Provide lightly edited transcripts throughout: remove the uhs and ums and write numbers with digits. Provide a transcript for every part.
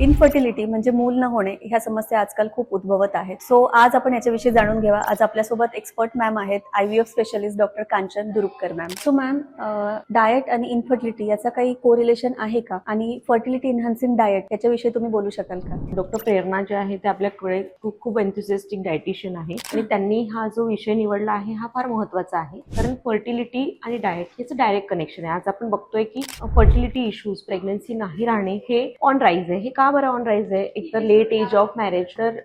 Infertility म्हणजे मूल न होणे ह्या समस्या आजकाल खूप उद्भवत आहेत. सो आज आपण याच्याविषयी जाणून घेऊया. आज आपल्यासोबत एक्सपर्ट मॅम आहेत, IVF specialist doctor Kanchan Durupkar ma'am. So ma'am, diet आणि इनफर्टिलिटी याचा काही कोरिलेशन आहे का, आणि फर्टिलिटी इन्हान्सिंग डाएट याच्याविषयी तुम्ही बोलू शकाल का? डॉक्टर प्रेरणा जे आहे ते आपल्याकडे खूप एन्थुसियास्टिक डायटिशियन आहे आणि त्यांनी हा जो विषय निवडला आहे हा फार महत्त्वाचा आहे, कारण फर्टिलिटी आणि डाएट याचं डायरेक्ट कनेक्शन आहे. आज आपण बघतोय की फर्टिलिटी इश्यूज, प्रेग्नन्सी नाही राहणे हे ऑन राईज आहे. हे का बरं ऑन राईज आहे? एक तर लेट एज ऑफ मॅरेज, तर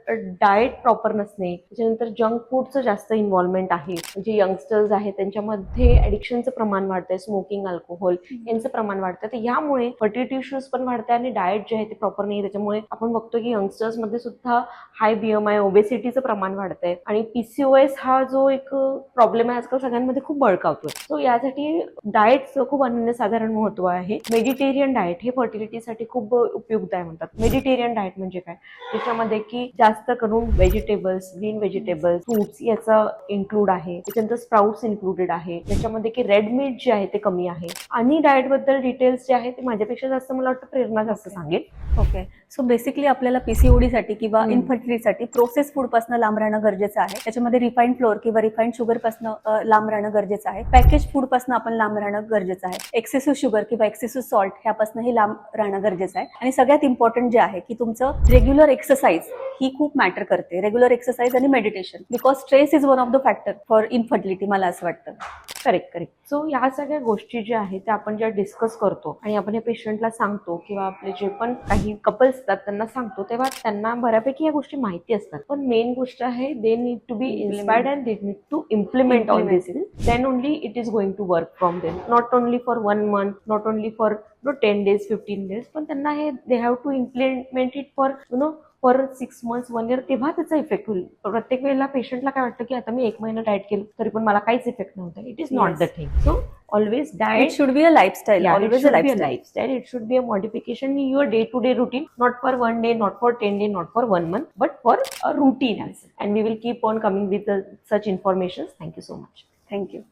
डाएट प्रॉपर नसणे, त्याच्यानंतर जंक फूडचं जास्त इन्व्हॉल्वमेंट आहे. जे यंगस्टर्स आहेत त्यांच्यामध्ये ॲडिक्शनचं प्रमाण वाढतंय, स्मोकिंग, अल्कोहोल यांचं प्रमाण वाढतं. तर यामुळे फर्टिलिटी इश्यूज पण वाढतात आणि डाएट जे आहे ते प्रॉपर नाही. त्याच्यामुळे आपण बघतो की यंगस्टर्स मध्ये सुद्धा हाय BMI, ओबेसिटीचं प्रमाण वाढतंय आणि PCOS हा जो एक प्रॉब्लेम आहे आजकाल सगळ्यांमध्ये खूप बळकावतोय. सो यासाठी डाएटचं खूप अनन्यसाधारण महत्व आहे. मेडिटेरियन डाएट हे फर्टिलिटीसाठी खूप उपयुक्त आहे म्हणतात. मेडिटेरियन डाएट म्हणजे काय? त्याच्यामध्ये की जास्त करून व्हेजिटेबल्स, ग्रीन व्हेजिटेबल्स, फ्रूट्स याचा इन्क्लूड आहे. त्याच्यानंतर स्प्राउट्स इन्क्लुडेड आहे. त्याच्यामध्ये की रेड मीट जे आहे ते कमी आहे. आणि डाएट बद्दल डिटेल्स जे आहे ते माझ्यापेक्षा जास्त मला वाटतं प्रेरणा जास्त सांगेल. ओके. सो बेसिकली आपल्याला PCOD साठी किंवा इनफर्टिलिटीसाठी प्रोसेस फूड पासून लांब राहणं गरजेचं आहे. त्याच्यामध्ये रिफाईंड फ्लोअर किंवा रिफाईंड शुगर पासून लांब राहणं गरजेचं आहे. पॅकेज फूड पासून आपण लांब राहणं गरजेचं आहे. एक्सेसिव्ह शुगर किंवा एक्सेसिव्ह सॉल्ट ह्यापासूनही लांब राहणं गरजेचं आहे. आणि सगळ्यात इम्पॉर्टंट जे आहे की तुमचं रेग्युलर एक्सरसाइज ही खूप मॅटर करते. रेग्युलर एक्सरसाइज आणि meditation, because stress is one of the factor for infertility, मला असं वाटतं. करेक्ट. सो या सगळ्या गोष्टी ज्या आहेत त्या आपण ज्या डिस्कस करतो आणि आपण या पेशंटला सांगतो किंवा आपले जे पण काही कपल्स असतात त्यांना सांगतो, तेव्हा त्यांना बऱ्यापैकी या गोष्टी माहिती असतात. पण मेन गोष्ट आहे, they need to be inspired and they need to implement all this things. Then only it is going to work from them. Not only for 1 month, not only for 10 days, 15 days, पण त्यांना हे they have to implement it for 6 months, 1 year, तेव्हा त्याचा effect होईल. प्रत्येक वेळेला पेशंटला काय वाटतं की आता मी 1 महिना डाएट केलं तरी पण मला काहीच इफेक्ट नव्हता. It is not the thing. So always diet, It should be a lifestyle. yeah, Always it should a be a lifestyle. lifestyle. It should be a modification in your day-to-day routine, not for 1 day, not for 10 days, not for 1 month, but for a routine. And we will keep on coming with such information. Thank you so much. Thank you.